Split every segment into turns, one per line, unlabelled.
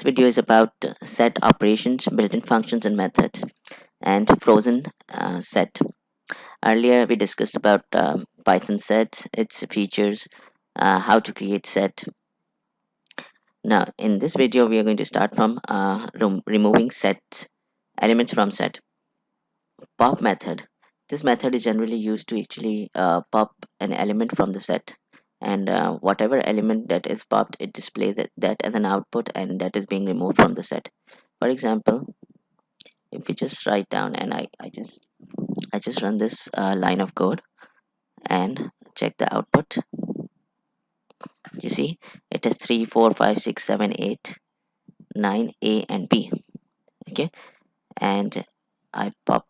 video is about set operations, built-in functions and methods, and frozen set. Earlier we discussed about Python sets, its features, how to create set. Now in this video we are going to start from removing set elements from set. Pop method. This method is generally used to actually pop an element from the set, and whatever element that is popped, it displays that as an output, and that is being removed from the set. For example, if we just write down, and I just run this line of code and check the output. You see it has 3 4 5 6 7 8 9 A and B. Okay, and I pop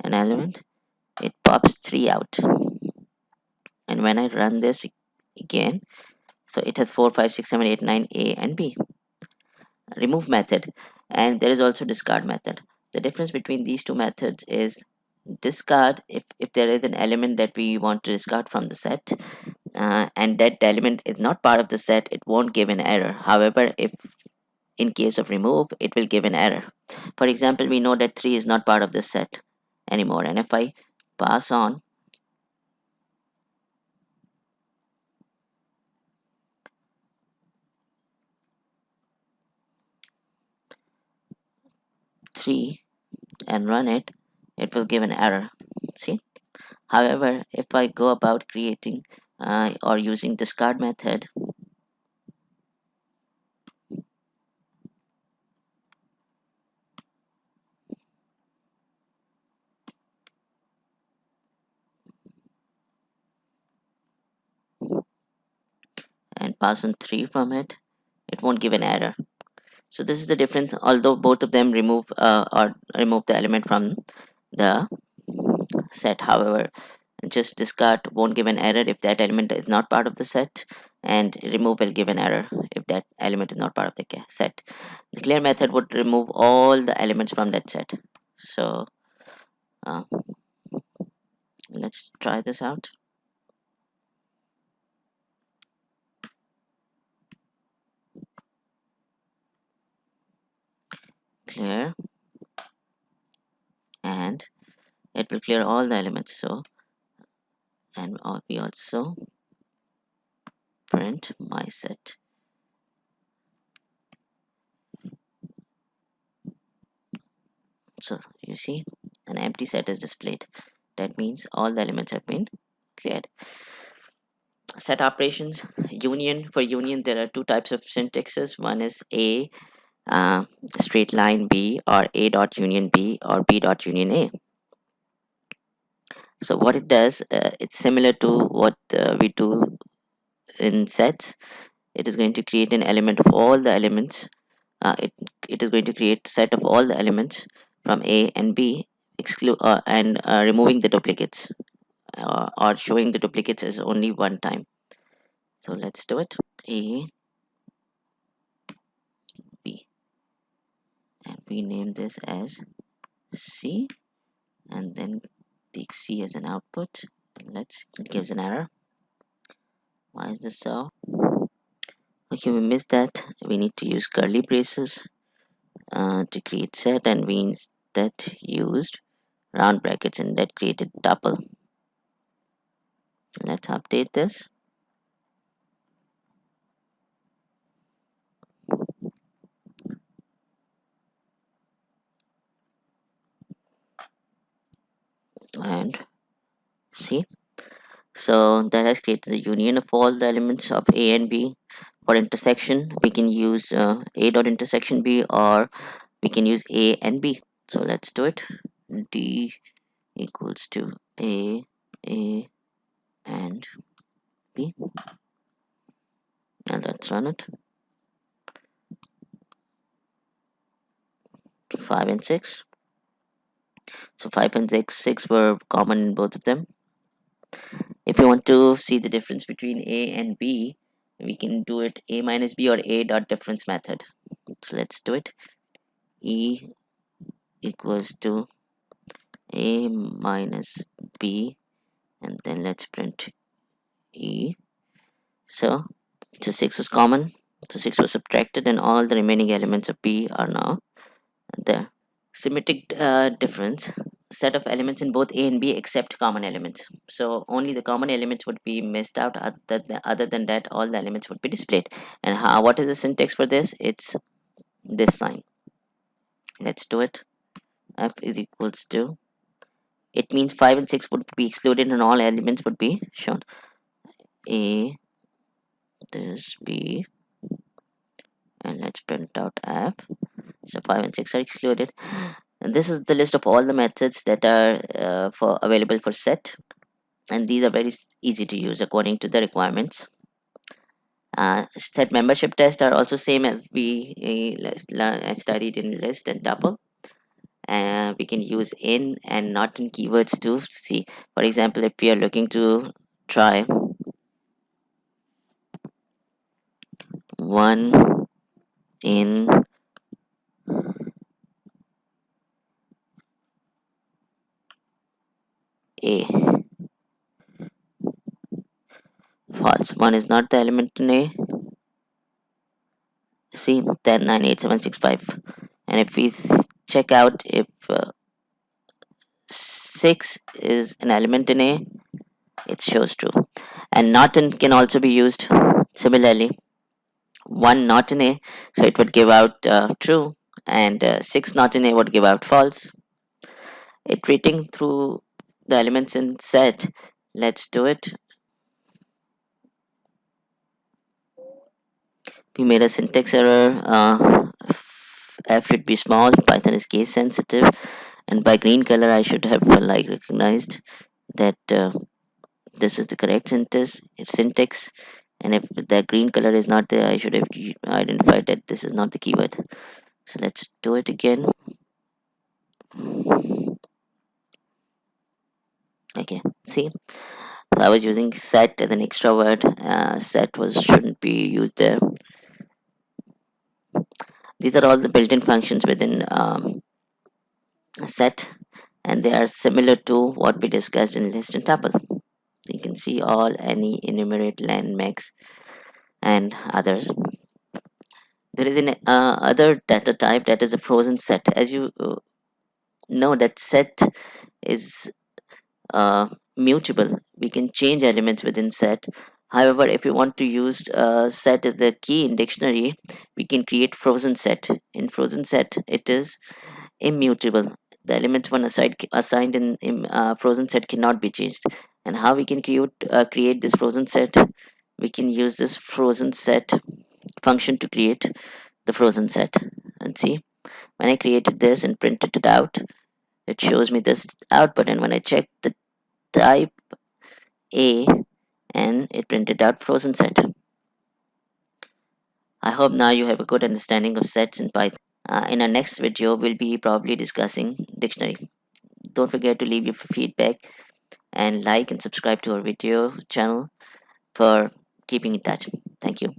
an element, it pops 3 out, and when I run this again, so it has 4 5 6 7 8 9 A and B. Remove method, and there is also discard method. The difference between these two methods is discard if there is an element that we want to discard from the set, and that element is not part of the set, it won't give an error. However, if in case of remove, it will give an error. For example, we know that 3 is not part of the set anymore, and if I pass on 3 and run it, it will give an error. See, however, if I go about creating or using discard method, and pass on 3 from it, it won't give an error. So this is the difference, although both of them remove the element from the set. However, just discard won't give an error if that element is not part of the set, and remove will give an error if that element is not part of the set. The clear method would remove all the elements from that set. So uh, let's try this out. Clear, and it will clear all the elements. So, and we also print my set. So you see an empty set is displayed. That means all the elements have been cleared. Set operations. Union. For union there are two types of syntaxes. One is A straight line B, or A dot union B, or B dot union A. So what it does, it's similar to what we do in sets. It is going to create an element of all the elements. It is going to create set of all the elements from A and B, exclude and removing the duplicates, or showing the duplicates is only one time. So let's do it. A, B, and we name this as C, and then take C as an output. It gives an error. Why is this so? Okay, we missed that. We need to use curly braces to create set, and we instead used round brackets, and that created tuple. Let's update this. And see, so that has created the union of all the elements of A and B. For intersection, we can use A dot intersection B, or we can use A and B. So let's do it. D equals to A and B, and let's run it. 5 and 6. So 5 and 6 were common in both of them. If you want to see the difference between A and B, we can do it A minus B, or A dot difference method. So let's do it. E equals to A minus B, and then let's print E. So 6 was common, So 6 was subtracted, and all the remaining elements of P are now there. Symmetric difference, set of elements in both A and B except common elements. So only the common elements would be missed out. Other than that, all the elements would be displayed. And what is the syntax for this? It's this sign. Let's do it. F is equals to, it means 5 and 6 would be excluded and all elements would be shown. A, this, B, and let's print out F. So 5 and 6 are excluded. And this is the list of all the methods that are for available for set, and these are very easy to use according to the requirements. Set membership tests are also same as we studied in list and tuple. We can use in and not in keywords to see. For example, if we are looking to try one in A, false. One is not the element in A. See, 10, 9, 8, 7, 6, 5. And if we check out if 6 is an element in A, it shows true. And not in can also be used similarly. 1 not in A, so it would give out true, and 6 not in A would give out false. Iterating through the elements in set, let's do it. We made a syntax error. F should be small, Python is case sensitive, and by green color I should have recognized that this is the correct syntax, and if the green color is not there, I should have identified that this is not the keyword. So let's do it again. Okay, see, so I was using set as an extra word. Set was shouldn't be used there. These are all the built-in functions within a set, and they are similar to what we discussed in list and tuple. You can see all, any, enumerate, len, max, and others. There is an other data type, that is a frozen set. As you know, that set is mutable. We can change elements within set. However, if we want to use set as the key in dictionary, we can create frozen set. In frozen set, it is immutable. The elements one assigned in frozen set cannot be changed. And how we can create this frozen set? We can use this frozen set function to create the frozen set. And see, when I created this and printed it out, it shows me this output. And when I check the type A, and it printed out frozen set. I hope now you have a good understanding of sets in Python. In our next video, we'll be probably discussing dictionary. Don't forget to leave your feedback and like and subscribe to our video channel for keeping in touch. Thank you.